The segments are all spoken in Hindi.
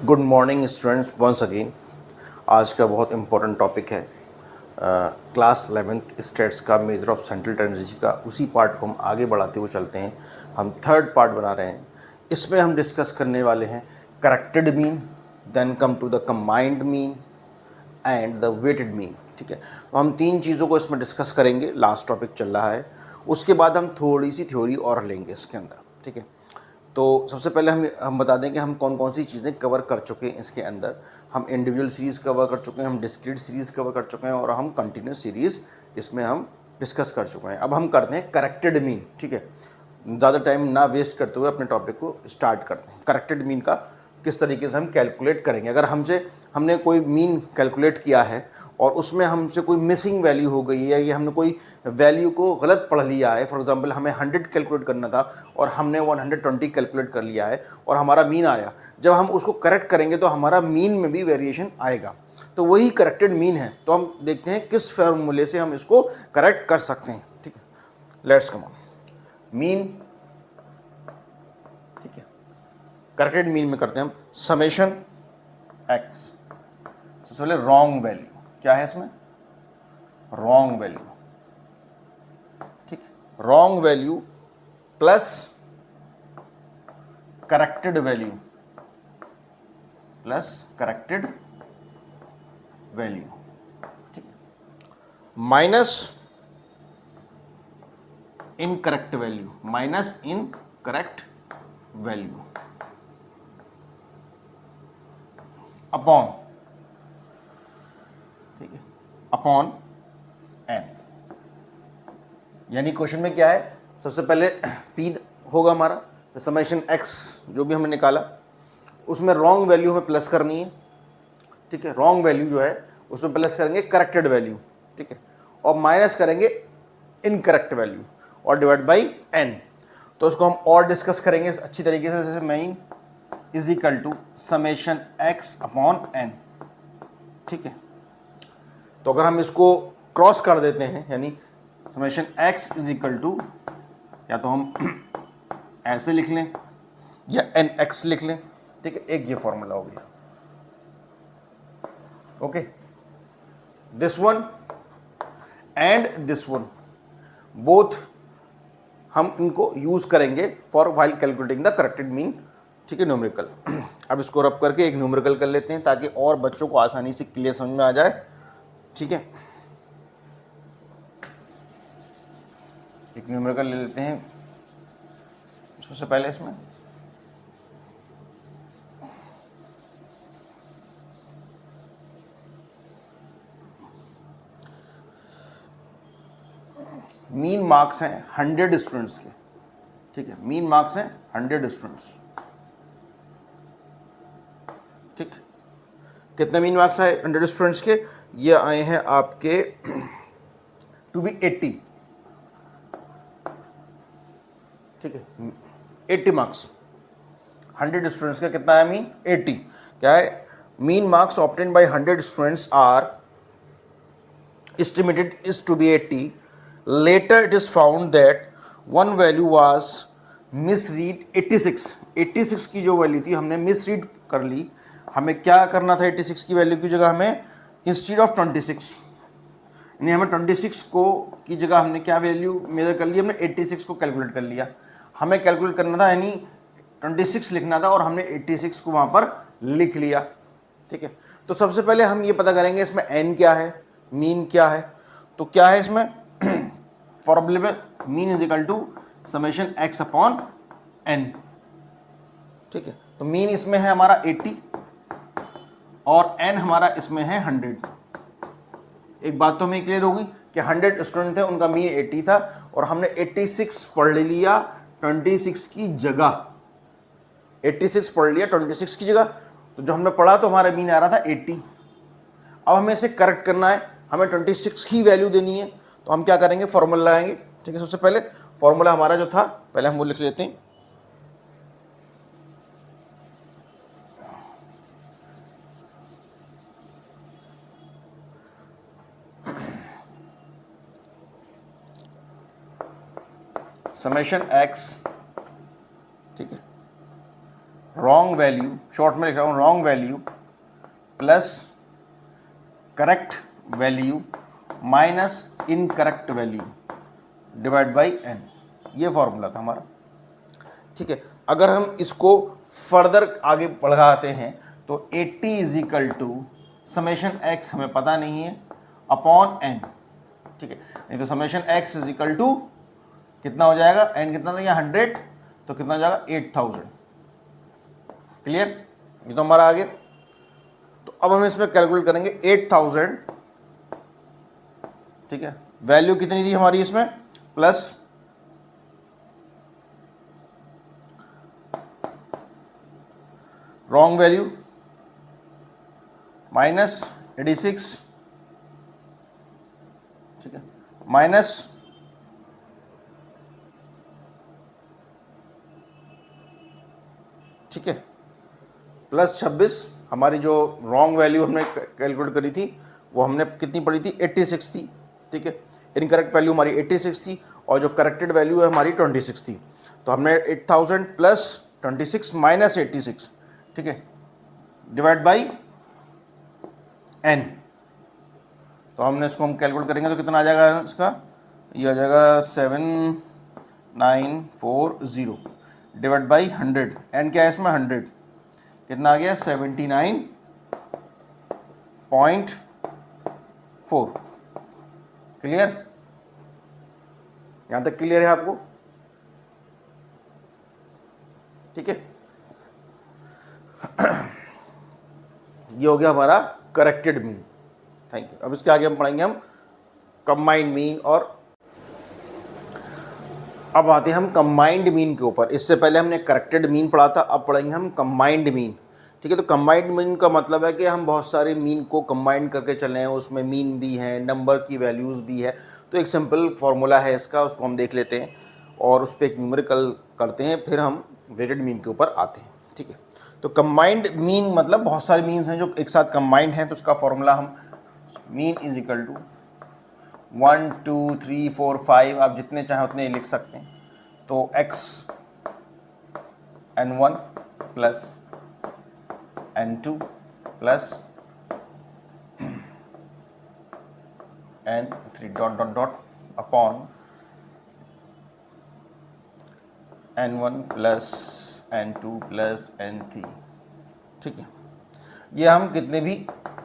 Good morning students once again. आज का बहुत इम्पोर्टेंट टॉपिक है क्लास 11th स्टेट्स का मेजर ऑफ सेंट्रल टेंडेंसी का। उसी पार्ट को हम आगे बढ़ाते हुए चलते हैं। हम थर्ड पार्ट बना रहे हैं। इसमें हम डिस्कस करने वाले हैं corrected mean, then come to the combined mean and the weighted mean. ठीक है, तो हम तीन चीज़ों को इसमें डिस्कस करेंगे। लास्ट टॉपिक चल रहा है, उसके बाद हम थोड़ी सी थ्योरी और लेंगे इसके अंदर। ठीक है, तो सबसे पहले हम बता दें कि हम कौन कौन सी चीज़ें कवर कर चुके हैं इसके अंदर। हम इंडिविजुअल सीरीज़ कवर कर चुके हैं, हम डिस्क्रीट सीरीज़ कवर कर चुके हैं और हम कंटिन्यूस सीरीज़ इसमें हम डिस्कस कर चुके हैं। अब हम करते हैं करेक्टेड मीन। ठीक है, ज़्यादा टाइम ना वेस्ट करते हुए अपने टॉपिक को स्टार्ट करते हैं। करेक्टेड मीन का किस तरीके से हम कैलकुलेट करेंगे। अगर हमने कोई मीन कैलकुलेट किया है और उसमें हमसे कोई मिसिंग वैल्यू हो गई है या ये हमने कोई वैल्यू को गलत पढ़ लिया है, फॉर एग्जांपल हमें 100 कैलकुलेट करना था और हमने 120 कैलकुलेट कर लिया है और हमारा मीन आया, जब हम उसको करेक्ट करेंगे तो हमारा मीन में भी वेरिएशन आएगा, तो वही करेक्टेड मीन है। तो हम देखते हैं किस फॉर्मूले से हम इसको करेक्ट कर सकते हैं। ठीक है, लेट्स कम ऑन मीन। ठीक है, करेक्टेड मीन में करते हैं हम समेशन एक्स। सबसे पहले रॉन्ग वैल्यू क्या है इसमें, रॉन्ग वैल्यू। ठीक, wrong value plus corrected value plus corrected value. ठीक, minus incorrect value, minus incorrect value upon, ठीक है, अपॉन एन। यानी क्वेश्चन में क्या है, सबसे पहले पी होगा हमारा समेशन एक्स जो भी हमने निकाला, उसमें रॉन्ग वैल्यू हमें प्लस करनी है। ठीक है, रॉन्ग वैल्यू जो है उसमें प्लस करेंगे करेक्टेड वैल्यू। ठीक है, और माइनस करेंगे इनकरेक्ट वैल्यू और डिवाइड बाई एन। तो उसको हम और डिस्कस करेंगे अच्छी तरीके से, जैसे mean is equal to summation X upon N. ठीक है, तो अगर हम इसको क्रॉस कर देते हैं, यानी summation X is equal to, या तो हम ऐसे लिख लें या एन एक्स लिख लें। ठीक है, एक ये फॉर्मूला हो गया। Okay, this one and this one both हम इनको यूज करेंगे for while calculating the corrected mean. ठीक है, न्यूमेरिकल। अब इसको रब करके एक न्यूमेरिकल कर लेते हैं ताकि और बच्चों को आसानी से क्लियर समझ में आ जाए। ठीक है, एक न्यूमेरिकल ले लेते हैं सबसे पहले। इसमें मीन मार्क्स हैं 100 स्टूडेंट्स के। ठीक है, मीन मार्क्स हैं 100 स्टूडेंट्स। ठीक, कितने मीन मार्क्स आए 100 स्टूडेंट्स के, ये आए हैं आपके टू बी 80। ठीक है, 80 मार्क्स 100 स्टूडेंट्स का कितना है मीन 80। क्या है, mean marks obtained by 100 students are estimated is to be 80. Later it is found that one value was misread 86। 86 की जो वैल्यू थी हमने मिसरीड कर ली। हमें क्या करना था, 86 की वैल्यू की जगह हमें इंस्टीड ऑफ 26, यानी हमें 26 को की जगह हमने क्या वैल्यू मेजर कर ली, हमने 86 को कैलकुलेट कर लिया। हमें कैलकुलेट करना था, यानी 26 लिखना था और हमने 86 को वहाँ पर लिख लिया। ठीक है, तो सबसे पहले हम ये पता करेंगे इसमें एन क्या है, मीन क्या है। तो क्या है इसमें फॉर्मूले में, mean is equal to summation X upon N. ठीक है, तो मीन इसमें है हमारा 80 और एन हमारा इसमें है 100। एक बात तो हमें क्लियर होगी कि 100 स्टूडेंट थे, उनका मीन 80 था और हमने 86 पढ़ लिया 26 की जगह। 86 पढ़ लिया 26 की जगह, तो जो हमने पढ़ा तो हमारा मीन आ रहा था 80। अब हमें इसे करेक्ट करना है, हमें 26 की वैल्यू देनी है, तो हम क्या करेंगे, फॉर्मूला लगाएंगे। ठीक है, सबसे पहले फॉर्मूला हमारा जो था पहले हम वो लिख लेते हैं। समेशन एक्स, ठीक है, रॉन्ग वैल्यू, शॉर्ट में लिख रहा हूँ wrong value plus correct value minus incorrect value divide by n, ये फॉर्मूला था हमारा। ठीक है, अगर हम इसको फर्दर आगे बढ़ाते हैं तो 80 is equal to summation x हमें पता नहीं है अपॉन n। ठीक है, नहीं तो summation x is equal to कितना हो जाएगा, n कितना था यहाँ 100, तो कितना हो जाएगा 8000। क्लियर, ये तो हमारा आ गया। तो अब हम इसमें कैलकुलेट करेंगे 8000। ठीक है, वैल्यू कितनी थी हमारी इसमें, प्लस रॉन्ग वैल्यू माइनस 86, ठीक है, माइनस ठीक है प्लस 26। हमारी जो रॉन्ग वैल्यू हमने कैलकुलेट करी थी वो हमने कितनी पड़ी थी, 86 थी। ठीक है, इनकरेक्ट वैल्यू हमारी 86 थी और जो करेक्टेड वैल्यू है हमारी 26 थी। तो हमने 8000 प्लस 26 माइनस 86, ठीक है, डिवाइड बाई n। तो हमने इसको हम कैलकुलेट करेंगे तो कितना आ जाएगा इसका, ये आ जाएगा 7940 डिवाइड बाई 100। n क्या है इसमें 100, कितना आ गया 79.4। क्लियर, यहां तक क्लियर है आपको? ठीक है, ये हो गया हमारा करेक्टेड मीन। Thank you. अब इसके आगे हम पढ़ेंगे हम कंबाइंड मीन, और अब आते हैं हम कंबाइंड मीन के ऊपर। इससे पहले हमने करेक्टेड मीन पढ़ा था, अब पढ़ेंगे हम कंबाइंड मीन। ठीक है, तो कंबाइंड मीन का मतलब है कि हम बहुत सारे मीन को कंबाइन करके चल रहे हैं, उसमें मीन भी है, नंबर की वैल्यूज़ भी है। तो एक सिंपल फार्मूला है इसका, उसको हम देख लेते हैं और उस पर एक न्यूमेरिकल करते हैं, फिर हम वेटेड मीन के ऊपर आते हैं। ठीक है, तो कंबाइंड मीन मतलब बहुत सारे मीन्स हैं जो एक साथ कंबाइंड हैं, तो उसका फॉर्मूला हम मीन इज इक्वल टू 1 2 3 4 5, आप जितने चाहें उतने लिख सकते हैं। तो x n1 plus n2 plus n3 dot dot dot upon n1 plus n2 plus n3। ठीक है, ये हम कितने भी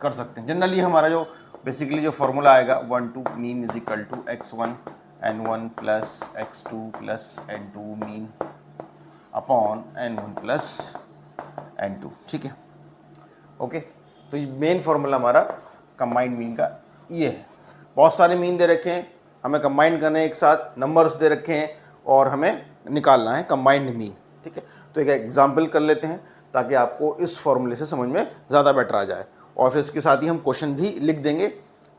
कर सकते हैं। जनरली हमारा जो बेसिकली जो फॉर्मूला आएगा 1 2 mean is equal to x1 n1 plus x2 plus n2 mean upon n1 plus n2। ठीक है, ओके। तो ये मेन फॉर्मूला हमारा कंबाइंड मीन का ये है। बहुत सारे मीन दे रखे हैं, हमें कंबाइन करने एक साथ, नंबर्स दे रखे हैं और हमें निकालना है कंबाइंड मीन। ठीक है, तो एक एग्जांपल कर लेते हैं ताकि आपको इस फॉर्मूले से समझ में ज़्यादा बेटर आ जाए, और फिर इसके साथ ही हम क्वेश्चन भी लिख देंगे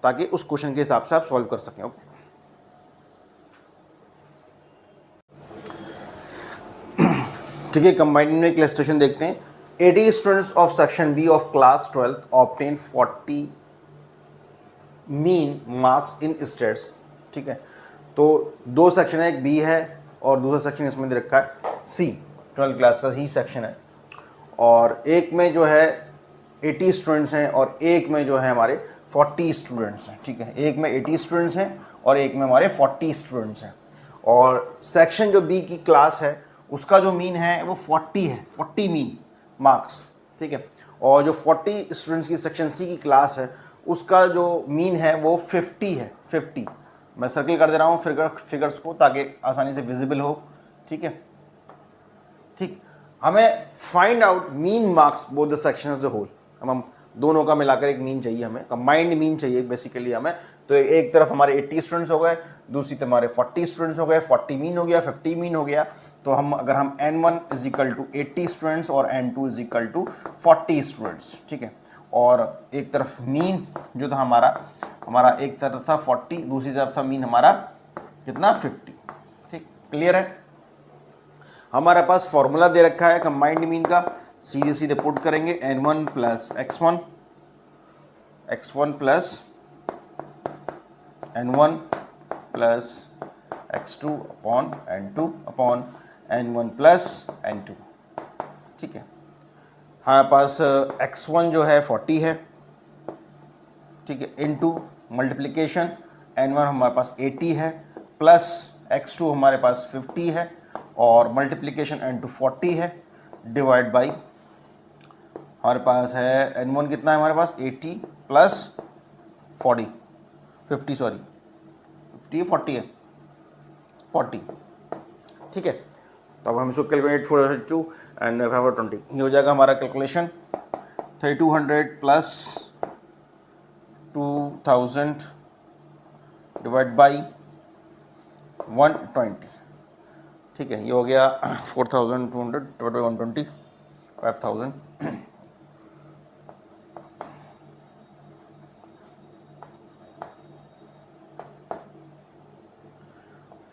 ताकि उस क्वेश्चन के हिसाब से आप सॉल्व कर सकें। ओके, ठीक है, कंबाइंड में एक इलस्ट्रेशन देखते हैं। 80 students of section B of class 12 obtain 40 mean marks in stats. ठीक है, तो दो सेक्शन है, एक बी है और दूसरा सेक्शन इसमें दे रखा है सी, 12 क्लास का ही सेक्शन है। और एक में जो है 80 स्टूडेंट्स हैं और एक में जो है हमारे 40 स्टूडेंट्स हैं। ठीक है, एक में 80 स्टूडेंट्स हैं और एक में हमारे 40 स्टूडेंट्स हैं। और सेक्शन जो बी की क्लास है उसका जो मीन है वो 40 है, 40 मीन मार्क्स। ठीक है, और जो 40 स्टूडेंट्स की सेक्शन सी की क्लास है उसका जो मीन है वो 50 है, 50। मैं सर्कल कर दे रहा हूँ फिगर्स को ताकि आसानी से विजिबल हो। ठीक है, ठीक, हमें find out mean marks both the section as a whole. हम दोनों का मिलाकर एक मीन चाहिए, हमें कंबाइंड मीन चाहिए बेसिकली हमें। तो एक तरफ हमारे 80 स्टूडेंट्स हो गए, दूसरी तरफ हमारे 40 स्टूडेंट्स हो गए, 40 मीन हो गया, 50 मीन हो गया। तो हम अगर हम n1 is equal to 80 students और n2 is equal to 40 students. ठीक है, और एक तरफ मीन जो था हमारा एक तरफ था 40, दूसरी तरफ था मीन हमारा कितना 50। ठीक, क्लियर है? हमारे पास फॉर्मूला दे रखा है कंबाइंड मीन का, सीधे सीधे पुट करेंगे n1 plus x1 plus n1 plus x2 upon n2 upon n1 plus n2। ठीक है, हमारे पास x1 जो है 40 है, ठीक है, इनटू मल्टीप्लिकेशन n1 हमारे पास 80 है, प्लस x2 हमारे पास 50 है, और मल्टीप्लिकेशन n2 40 है, डिवाइड बाई हमारे पास है n1 कितना है हमारे पास 80 प्लस 50 सॉरी 40 है 40, ठीक है। तो अब हम इसको कैलकुलेट 4 एंड 520 ये हो जाएगा हमारा कैलकुलेशन 3200 प्लस 2000 डिवाइड बाई 120, ठीक है। ये हो गया 4200 डिवाइड बाई 120 5000,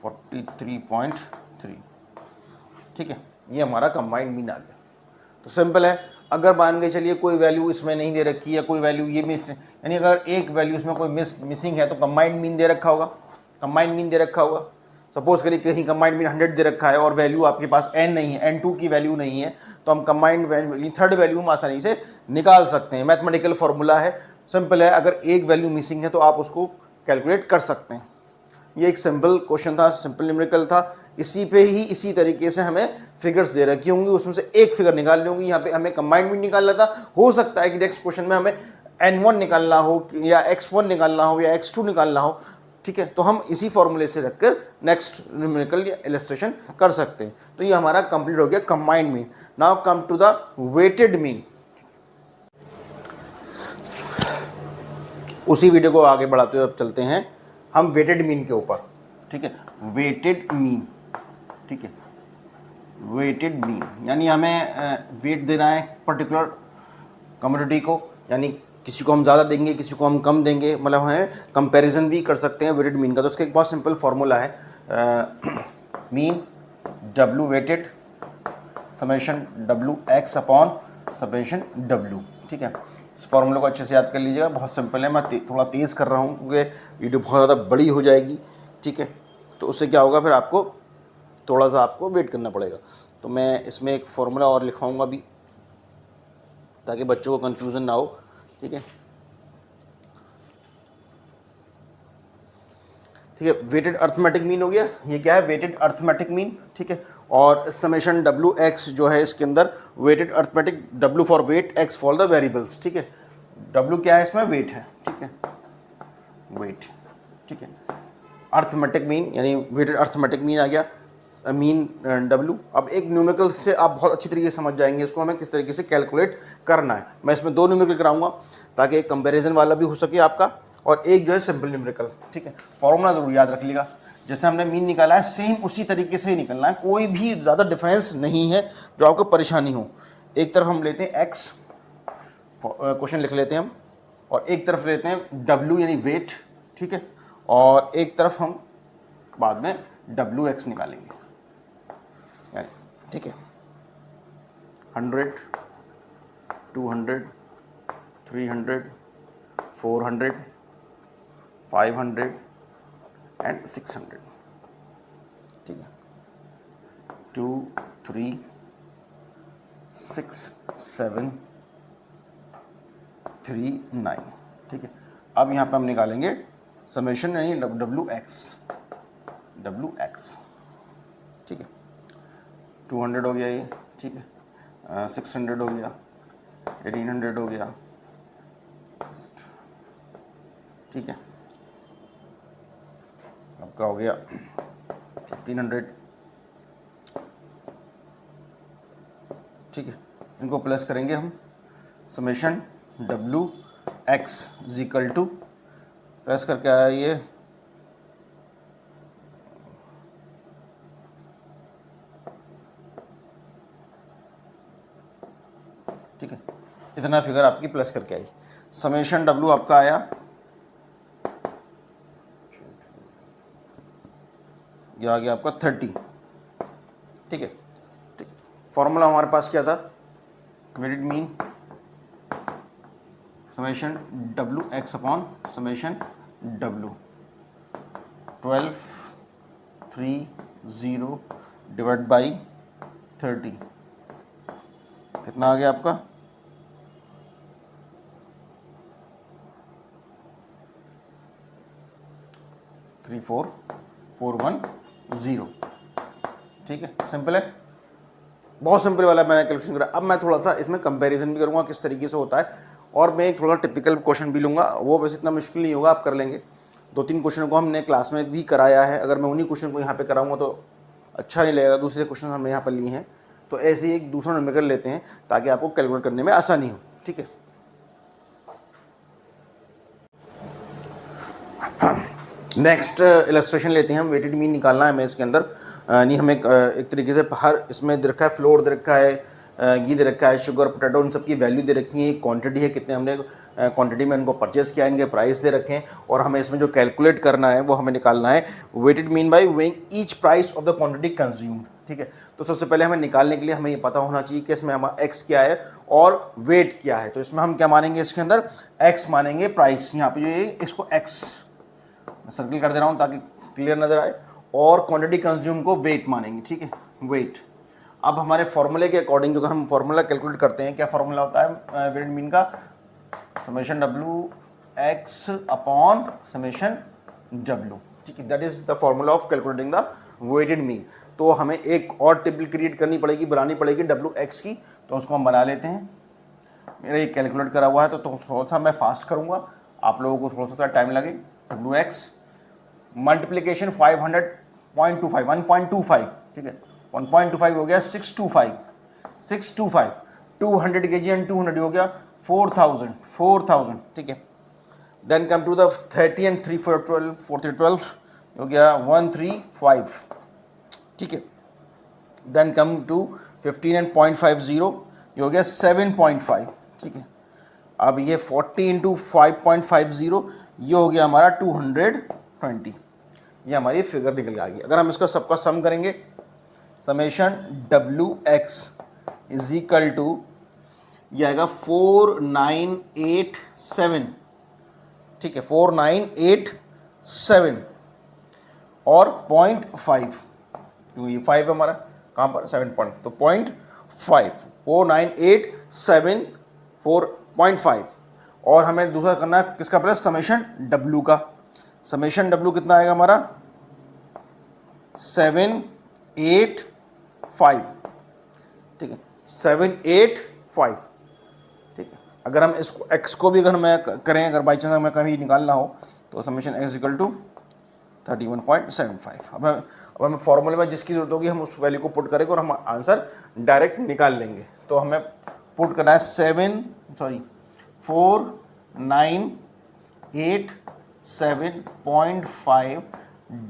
43.3, ठीक है। ये हमारा कंबाइंड मीन आ गया। तो सिंपल है, अगर मान के चलिए कोई वैल्यू इसमें नहीं दे रखी है, कोई वैल्यू ये मिस, यानी अगर एक वैल्यू इसमें कोई मिसिंग है तो कंबाइंड मीन दे रखा होगा, कंबाइंड मीन दे रखा होगा। सपोज करिए कहीं कंबाइंड मीन 100 दे रखा है और वैल्यू आपके पास n नहीं है, n2 की वैल्यू नहीं है, तो हम कंबाइंड वैल्यू थर्ड वैल्यू हम आसानी से निकाल सकते हैं। मैथमेटिकल फॉर्मूला है, सिंपल है, अगर एक वैल्यू मिसिंग है तो आप उसको कैलकुलेट कर सकते हैं। ये एक सिंपल क्वेश्चन था, सिंपल न्यूमेरिकल था। इसी पे ही इसी तरीके से हमें फिगर्स दे रखी होंगी, उसमें से एक फिगर निकालनी होगी। यहाँ पे हमें कंबाइंड मीन निकालना था, हो सकता है कि नेक्स्ट क्वेश्चन में हमें n1 निकालना हो या x1 निकालना हो या x2 निकालना हो, ठीक है। तो हम इसी फॉर्मूले से रखकर नेक्स्ट न्यूमेरिकल या इलस्ट्रेशन कर सकते हैं। तो ये हमारा कंप्लीट हो गया combined mean. Now come to the weighted mean. उसी वीडियो को आगे बढ़ाते हुए अब चलते हैं हम वेटेड मीन के ऊपर, ठीक है। वेटेड मीन, ठीक है, वेटेड मीन यानी हमें वेट देना है पर्टिकुलर कम्युनिटी को, यानी किसी को हम ज़्यादा देंगे, किसी को हम कम देंगे, मतलब हमें कंपैरिजन भी कर सकते हैं वेटेड मीन का। तो उसका एक बहुत सिंपल फार्मूला है, mean W weighted summation W X upon summation W, ठीक है। इस फॉर्मूले को अच्छे से याद कर लीजिएगा, बहुत सिंपल है। मैं थोड़ा तेज़ कर रहा हूँ क्योंकि वीडियो बहुत ज़्यादा बड़ी हो जाएगी, ठीक है। तो उससे क्या होगा, फिर आपको थोड़ा सा आपको वेट करना पड़ेगा। तो मैं इसमें एक फॉर्मूला और लिखाऊंगा भी ताकि बच्चों को कन्फ्यूज़न ना हो, ठीक है। ठीक है, वेटेड अर्थमेटिक मीन हो गया। ये क्या है, वेटेड अर्थमेटिक मीन, ठीक है। और समेशन डब्लू एक्स जो है इसके अंदर weighted arithmetic, W for weight, X for the variables, ठीक है। डब्लू क्या है इसमें, वेट है, ठीक है, वेट, ठीक है। अर्थमेटिक मीन यानी वेटेड अर्थमेटिक मीन आ गया, मीन डब्लू। अब एक न्यूमेरिकल से आप बहुत अच्छी तरीके से समझ जाएंगे इसको हमें किस तरीके से कैलकुलेट करना है। मैं इसमें दो न्यूमेरिकल कराऊंगा ताकि एक कंपैरिजन वाला भी हो सके आपका, और एक जो है सिंपल न्यूमेरिकल, ठीक है। फॉर्मूला जरूर याद रख लीजिएगा, जैसे हमने मीन निकाला है सेम उसी तरीके से ही निकलना है, कोई भी ज़्यादा डिफरेंस नहीं है जो आपको परेशानी हो। एक तरफ हम लेते हैं एक्स, क्वेश्चन लिख लेते हैं हम, और एक तरफ लेते हैं डब्लू यानी वेट, ठीक है, और एक तरफ हम बाद में डब्लू एक्स निकालेंगे, ठीक है। 100, 200, 300, 400, 500 एंड 600, ठीक है। 2, 3, 6, 7, 3, 9, ठीक है। अब यहाँ पे हम निकालेंगे समेशन यानी डब्लू एक्स, ठीक है। 200 हो गया ये, ठीक है, 600 हो गया, 1800 हो गया, ठीक है। आपका हो गया 1500, ठीक है। इनको प्लस करेंगे हम, summation W X equal to, plus करके आया ये ठीक है, इतना फिगर आपकी प्लस करके आई। समेशन डब्लू आपका आया, ये आ गया आपका 30, ठीक है। फॉर्मूला हमारे पास क्या था, weighted mean summation W X upon summation W, 1230 divide by 30, कितना आ गया आपका 34,410। ठीक है, सिंपल है, बहुत सिंपल वाला मैंने कैलकुलेशन करा। अब मैं थोड़ा सा इसमें कंपैरिजन भी करूँगा किस तरीके से होता है, और मैं एक थोड़ा टिपिकल क्वेश्चन भी लूँगा। वो वैसे इतना मुश्किल नहीं होगा, आप कर लेंगे। 2-3 क्वेश्चन को हमने क्लास में भी कराया है, अगर मैं उन्हीं क्वेश्चन को यहाँ पे कराऊंगा तो अच्छा नहीं लगेगा। दूसरे क्वेश्चन हमने यहाँ पर लिए हैं, तो ऐसे ही एक दूसरा न्यूमेरिकल लेते हैं ताकि आपको कैलकुलेट करने में आसानी हो। ठीक है, नेक्स्ट इलस्ट्रेशन लेते हैं हम। वेटेड मीन निकालना है हमें इसके अंदर। नहीं, हमें एक तरीके से हर इसमें दे रखा है, फ्लोर दे रखा है, घी दे रखा है, शुगर, पोटैटो, उन सब की वैल्यू दे रखी है, क्वांटिटी है, कितने हमने क्वांटिटी में इनको परचेस किया, इनके प्राइस दे रखे हैं, और हमें इसमें जो कैलकुलेट करना है वो हमें निकालना है weighted mean by weighing each price of the quantity consumed. ठीक है, तो सबसे पहले हमें निकालने के लिए हमें ये पता होना चाहिए कि इसमें हमारा एक्स क्या है और वेट क्या है। तो इसमें हम क्या मानेंगे, इसके अंदर एक्स मानेंगे प्राइस। यहाँ पे जो ये इसको एक्स सर्किल कर दे रहा हूँ ताकि क्लियर नजर आए, और क्वांटिटी कंज्यूम को वेट मानेंगे। ठीक है, वेट। अब हमारे फॉर्मूले के अकॉर्डिंग जो हम फॉर्मूला कैलकुलेट करते हैं, क्या फॉर्मूला होता है वेटेड मीन का, summation W X upon summation W. ठीक है, that is the formula of calculating the weighted mean. तो हमें एक और टेबल क्रिएट करनी पड़ेगी, बनानी पड़ेगी डब्ल्यू एक्स की, तो उसको हम बना लेते हैं। मेरा ये कैलकुलेट करा हुआ है तो थोड़ा सा मैं फास्ट करूँगा, आप लोगों को थोड़ा सा टाइम लगे। W x multiplication 500.25 1.25। ठीक है, 1.25 हो गया 625 200 kg एंड 200 हो गया 4000। ठीक है, then come to the 30 and 3 4 12 12 हो गया 135। ठीक है, देन कम टू 15 एंड 0.50 ये हो गया 7.5। ठीक है, अब ये 40 इंटू 5.50 ये हो गया हमारा 220। ये हमारी फिगर निकल आ गई। अगर हम इसका सबका सम करेंगे, summation W X is equal to ये आएगा 4987। ठीक है, 4987 और 0.5, क्योंकि ये 5 है हमारा, कहाँ पर 7 पॉइंट, तो 0.5 4987 4.5। और हमें दूसरा करना है किसका, प्लस समेशन डब्ल्यू का। समेशन डब्ल्यू कितना आएगा हमारा 785। ठीक है, 785। ठीक है, अगर हम इसको एक्स को भी अगर मैं करें, अगर बाई चांस हमें कहीं निकालना हो, तो समेशन एक्स इक्वल टू 31.75। अब हमें फॉर्मूले में जिसकी जरूरत होगी हम उस वैल्यू को पुट करेंगे और हम आंसर डायरेक्ट निकाल लेंगे। तो हमें पुट करना है 4987.5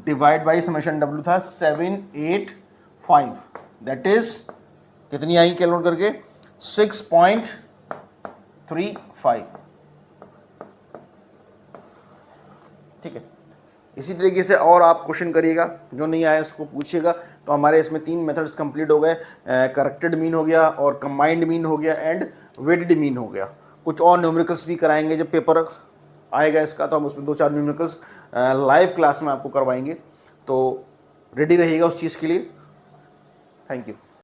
डिवाइड बाई समेशन डब्ल्यू था 785, दैट इज कितनी आई कैलकुलेट करके 6.35। ठीक है, इसी तरीके से और आप क्वेश्चन करिएगा, जो नहीं आया उसको पूछिएगा। तो हमारे इसमें 3 मेथड्स कंप्लीट हो गए, करेक्टेड मीन हो गया, और कंबाइंड मीन हो गया, एंड वेटेड मीन हो गया। कुछ और न्यूमेरिकल्स भी कराएंगे जब पेपर आएगा इसका, तो हम उसमें 2-4 न्यूमेरिकल्स लाइव क्लास में आपको करवाएंगे। तो रेडी रहिएगा उस चीज़ के लिए। Thank you.